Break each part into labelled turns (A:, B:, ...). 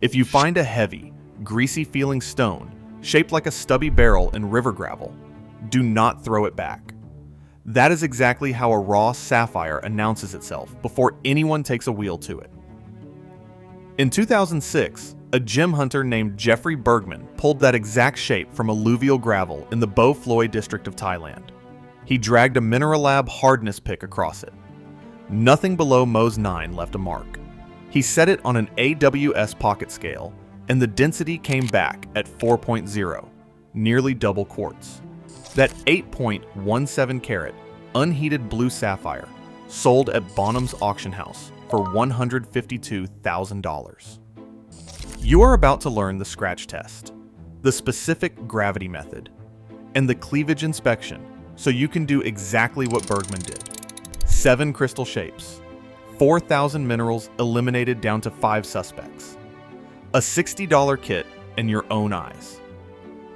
A: If you find a heavy, greasy-feeling stone shaped like a stubby beryl in river gravel, do not throw it back. That is exactly how a raw sapphire announces itself before anyone takes a wheel to it. In 2006, a gem hunter named Jeffrey Bergman pulled that exact shape from alluvial gravel in the Bo Floy district of Thailand. He dragged a Mineralab hardness pick across it. Nothing below Mohs 9 left a mark. He set it on an AWS pocket scale, and the density came back at 4.0, nearly double quartz. That 8.17 carat, unheated blue sapphire sold at Bonham's auction house for $152,000. You are about to learn the scratch test, the specific gravity method, and the cleavage inspection so you can do exactly what Bergman did. 7 crystal shapes, 4,000 minerals eliminated down to 5 suspects, a $60 kit, and your own eyes.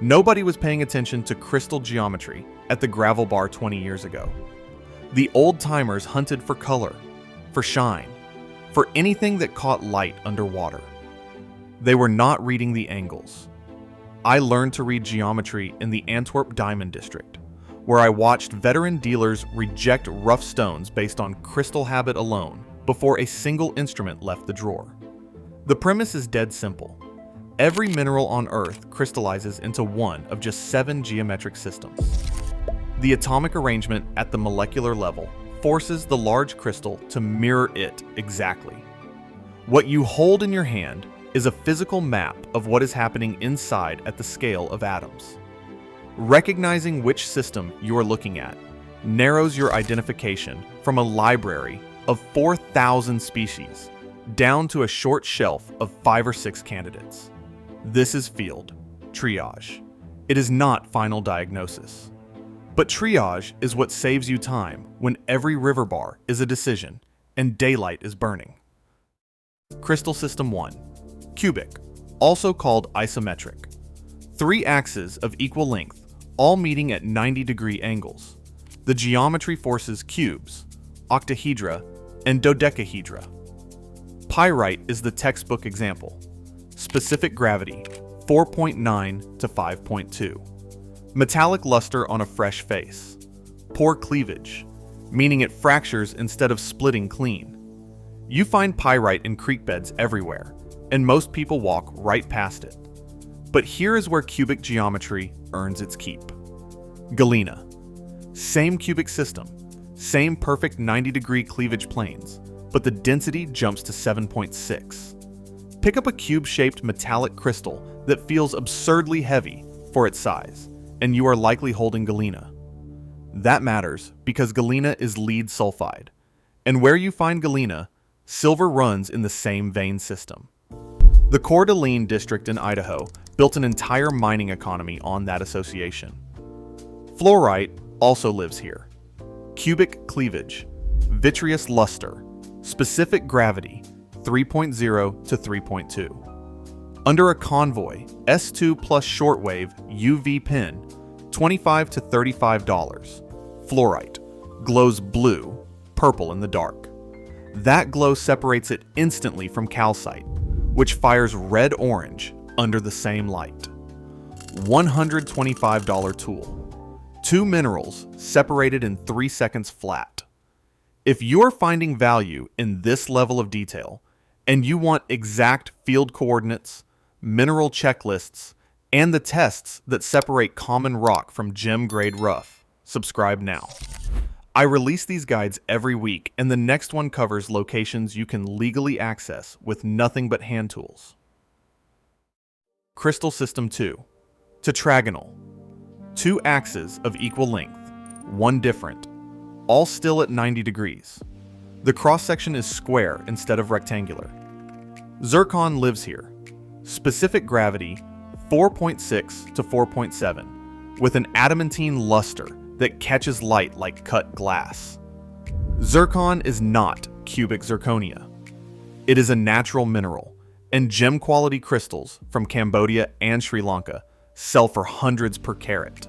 A: Nobody was paying attention to crystal geometry at the gravel bar 20 years ago. The old-timers hunted for color, for shine, for anything that caught light underwater. They were not reading the angles. I learned to read geometry in the Antwerp Diamond District, where I watched veteran dealers reject rough stones based on crystal habit alone before a single instrument left the drawer. The premise is dead simple. Every mineral on Earth crystallizes into one of just 7 geometric systems. The atomic arrangement at the molecular level forces the large crystal to mirror it exactly. What you hold in your hand is a physical map of what is happening inside at the scale of atoms. Recognizing which system you are looking at narrows your identification from a library of 4,000 species down to a short shelf of 5 or 6 candidates. This is field triage. It is not final diagnosis. But triage is what saves you time when every river bar is a decision and daylight is burning. Crystal System 1. Cubic, also called isometric. 3 axes of equal length, all meeting at 90-degree angles. The geometry forces cubes, octahedra, and dodecahedra. Pyrite is the textbook example. Specific gravity, 4.9 to 5.2. Metallic luster on a fresh face. Poor cleavage, meaning it fractures instead of splitting clean. You find pyrite in creek beds everywhere, and most people walk right past it. But here is where cubic geometry earns its keep. Galena. Same cubic system, same perfect 90-degree cleavage planes, but the density jumps to 7.6. Pick up a cube-shaped metallic crystal that feels absurdly heavy for its size, and you are likely holding galena. That matters because galena is lead sulfide, and where you find galena, silver runs in the same vein system. The Coeur d'Alene district in Idaho built an entire mining economy on that association. Fluorite also lives here. Cubic cleavage, vitreous luster, specific gravity, 3.0 to 3.2. Under a convoy, S2 plus shortwave UV pin, $25 to $35. Fluorite, glows blue, purple in the dark. That glow separates it instantly from calcite, which fires red-orange under the same light. $125 tool. 2 minerals separated in 3 seconds flat. If you're finding value in this level of detail, and you want exact field coordinates, mineral checklists, and the tests that separate common rock from gem-grade rough, subscribe now. I release these guides every week, and the next one covers locations you can legally access with nothing but hand tools. Crystal System 2. Tetragonal. 2 axes of equal length, 1 different, all still at 90 degrees. The cross-section is square instead of rectangular. Zircon lives here. Specific gravity, 4.6 to 4.7, with an adamantine luster that catches light like cut glass. Zircon is not cubic zirconia. It is a natural mineral, and gem-quality crystals from Cambodia and Sri Lanka sell for hundreds per carat.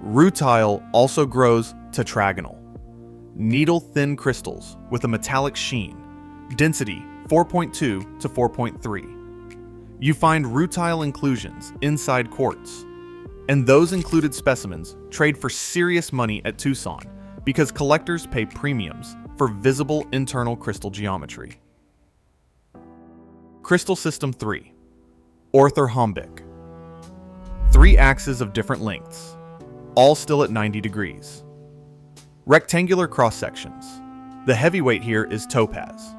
A: Rutile also grows tetragonal. Needle-thin crystals with a metallic sheen, density 4.2 to 4.3. You find rutile inclusions inside quartz, and those included specimens trade for serious money at Tucson because collectors pay premiums for visible internal crystal geometry. Crystal System 3. Orthorhombic. 3 axes of different lengths, all still at 90 degrees. Rectangular cross-sections. The heavyweight here is topaz.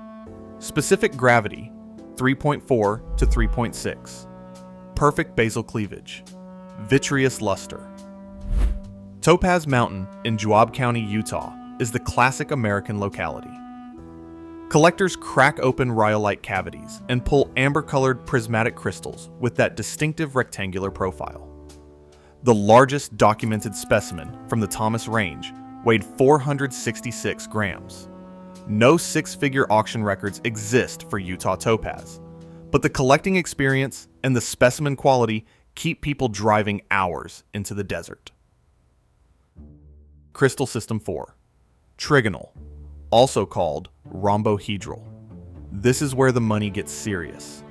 A: Specific gravity, 3.4 to 3.6. Perfect basal cleavage. Vitreous luster. Topaz Mountain in Juab County, Utah, is the classic American locality. Collectors crack open rhyolite cavities and pull amber-colored prismatic crystals with that distinctive rectangular profile. The largest documented specimen from the Thomas Range weighed 466 grams. No 6-figure auction records exist for Utah topaz, but the collecting experience and the specimen quality keep people driving hours into the desert. Crystal System 4. Trigonal, also called rhombohedral. This is where the money gets serious.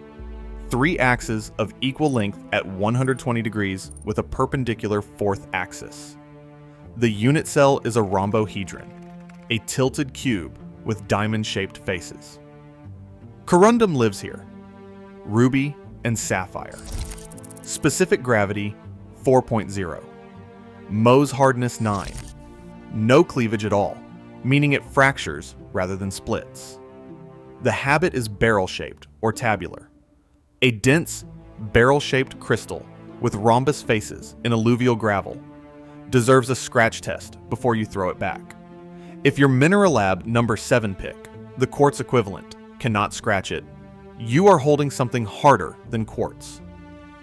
A: 3 axes of equal length at 120 degrees with a perpendicular 4th axis. The unit cell is a rhombohedron, a tilted cube with diamond-shaped faces. Corundum lives here. Ruby and sapphire. Specific gravity 4.0. Mohs hardness 9. No cleavage at all, meaning it fractures rather than splits. The habit is barrel-shaped or tabular. A dense, barrel-shaped crystal with rhombus faces in alluvial gravel deserves a scratch test before you throw it back. If your Mineralab number 7 pick, the quartz equivalent, cannot scratch it, you are holding something harder than quartz.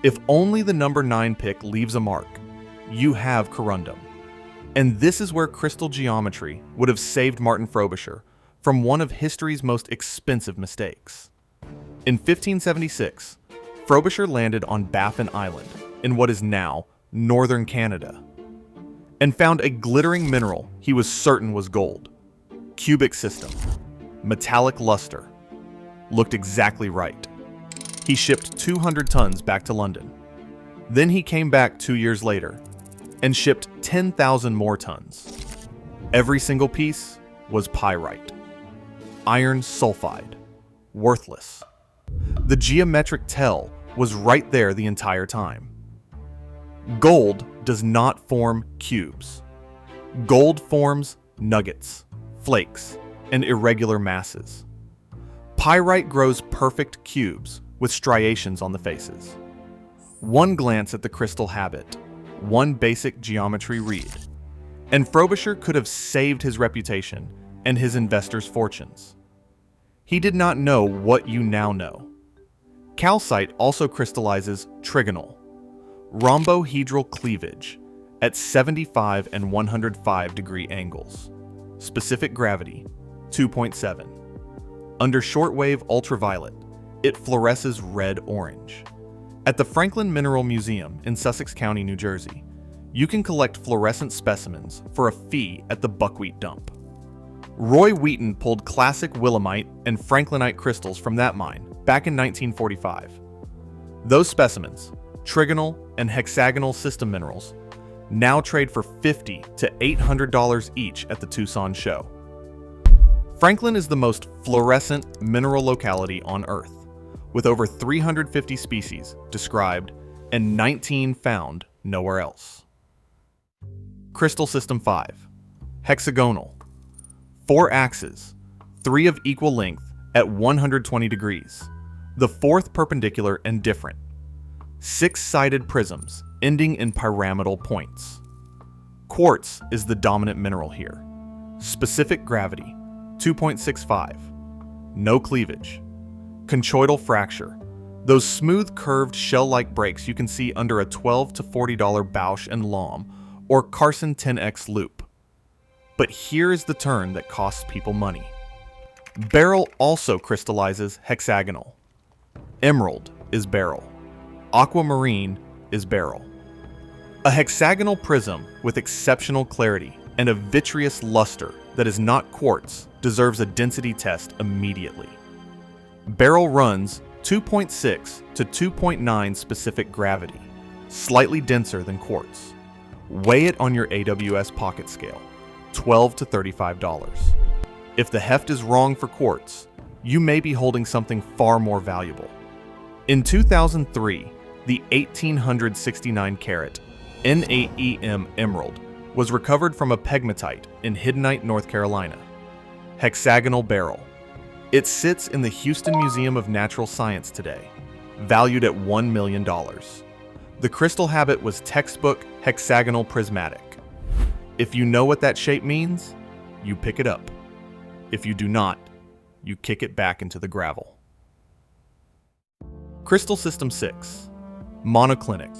A: If only the number 9 pick leaves a mark, you have corundum. And this is where crystal geometry would have saved Martin Frobisher from one of history's most expensive mistakes. In 1576, Frobisher landed on Baffin Island in what is now northern Canada and found a glittering mineral he was certain was gold. Cubic system, metallic luster, looked exactly right. He shipped 200 tons back to London. Then he came back 2 years later and shipped 10,000 more tons. Every single piece was pyrite. Iron sulfide. Worthless. The geometric tell was right there the entire time. Gold does not form cubes. Gold forms nuggets, flakes, and irregular masses. Pyrite grows perfect cubes with striations on the faces. One glance at the crystal habit, one basic geometry read, and Frobisher could have saved his reputation and his investors' fortunes. He did not know what you now know. Calcite also crystallizes trigonal, rhombohedral cleavage, at 75 and 105 degree angles. Specific gravity, 2.7. Under shortwave ultraviolet, it fluoresces red-orange. At the Franklin Mineral Museum in Sussex County, New Jersey, you can collect fluorescent specimens for a fee at the buckwheat dump. Roy Wheaton pulled classic willemite and franklinite crystals from that mine back in 1945. Those specimens, trigonal and hexagonal system minerals, now trade for $50 to $800 each at the Tucson show. Franklin is the most fluorescent mineral locality on Earth, with over 350 species described and 19 found nowhere else. Crystal System 5. Hexagonal. 4 axes, 3 of equal length at 120 degrees, the 4th perpendicular and different. 6-sided prisms ending in pyramidal points. Quartz is the dominant mineral here. Specific gravity, 2.65. No cleavage. Conchoidal fracture, those smooth curved shell-like breaks you can see under a $12 to $40 Bausch & Lomb or Carson 10X loupe. But here is the turn that costs people money. Beryl also crystallizes hexagonal. Emerald is beryl. Aquamarine is beryl. A hexagonal prism with exceptional clarity and a vitreous luster that is not quartz deserves a density test immediately. Beryl runs 2.6 to 2.9 specific gravity, slightly denser than quartz. Weigh it on your AWS pocket scale, $12 to $35. If the heft is wrong for quartz, you may be holding something far more valuable. In 2003, the 1869 carat N8EM emerald was recovered from a pegmatite in Hiddenite, North Carolina. Hexagonal beryl. It sits in the Houston Museum of Natural Science today, valued at $1 million. The crystal habit was textbook hexagonal prismatic. If you know what that shape means, you pick it up. If you do not, you kick it back into the gravel. Crystal System 6. Monoclinic.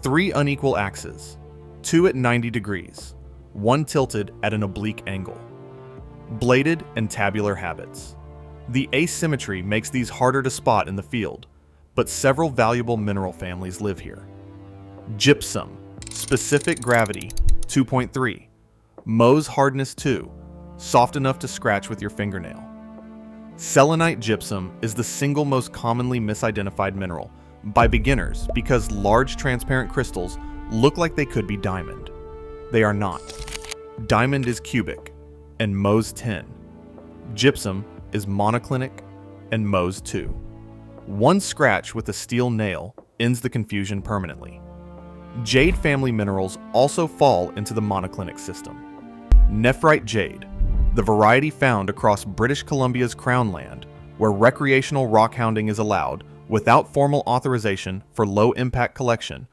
A: 3 unequal axes, 2 at 90 degrees, 1 tilted at an oblique angle. Bladed and tabular habits. The asymmetry makes these harder to spot in the field, but several valuable mineral families live here. Gypsum, specific gravity, 2.3. Mohs hardness 2, soft enough to scratch with your fingernail. Selenite gypsum is the single most commonly misidentified mineral by beginners because large transparent crystals look like they could be diamond. They are not. Diamond is cubic, and Mohs 10. Gypsum is monoclinic, and Mohs 2. One scratch with a steel nail ends the confusion permanently. Jade-family minerals also fall into the monoclinic system. Nephrite jade, the variety found across British Columbia's Crown Land, where recreational rockhounding is allowed without formal authorization for low-impact collection,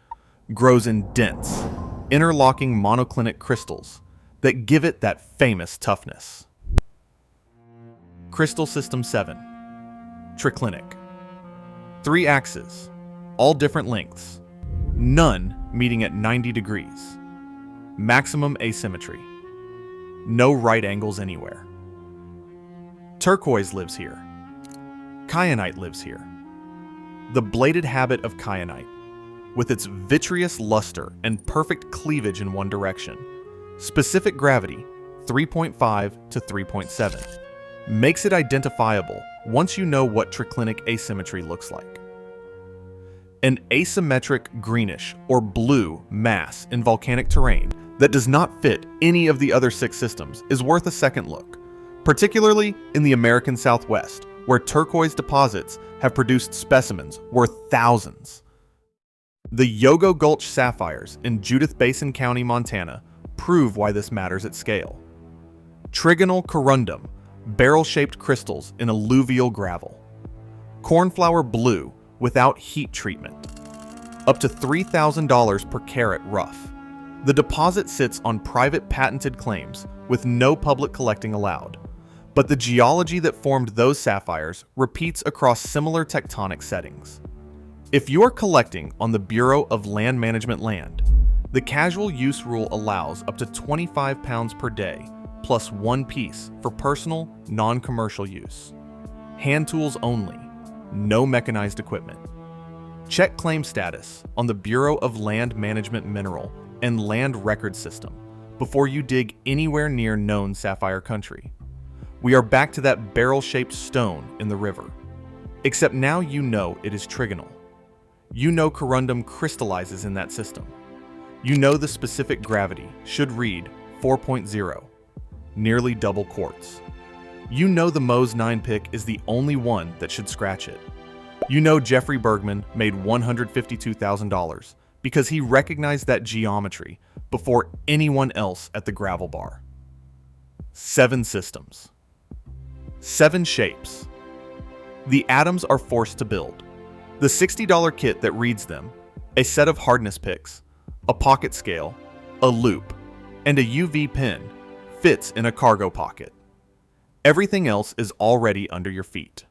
A: grows in dense, interlocking monoclinic crystals that give it that famous toughness. Crystal System 7. Triclinic. 3 axes, all different lengths, none meeting at 90 degrees. Maximum asymmetry. No right angles anywhere. Turquoise lives here. Kyanite lives here. The bladed habit of kyanite, with its vitreous luster and perfect cleavage in one direction, specific gravity, 3.5 to 3.7, makes it identifiable once you know what triclinic asymmetry looks like. An asymmetric greenish or blue mass in volcanic terrain that does not fit any of the other 6 systems is worth a second look, particularly in the American Southwest, where turquoise deposits have produced specimens worth thousands. The Yogo Gulch sapphires in Judith Basin County, Montana, prove why this matters at scale. Trigonal corundum, barrel-shaped crystals in alluvial gravel. Cornflower blue without heat treatment. Up to $3,000 per carat rough. The deposit sits on private patented claims with no public collecting allowed. But the geology that formed those sapphires repeats across similar tectonic settings. If you're collecting on the Bureau of Land Management land, the casual use rule allows up to 25 pounds per day, plus 1 piece for personal, non-commercial use. Hand tools only, no mechanized equipment. Check claim status on the Bureau of Land Management Mineral and Land Record System before you dig anywhere near known sapphire country. We are back to that barrel-shaped stone in the river. Except now you know it is trigonal. You know corundum crystallizes in that system. You know the specific gravity should read 4.0, nearly double quartz. You know the Mohs 9 pick is the only one that should scratch it. You know Jeffrey Bergman made $152,000 because he recognized that geometry before anyone else at the gravel bar. 7 systems. 7 shapes. The atoms are forced to build. The $60 kit that reads them, a set of hardness picks, a pocket scale, a loupe, and a UV pen fits in a cargo pocket. Everything else is already under your feet.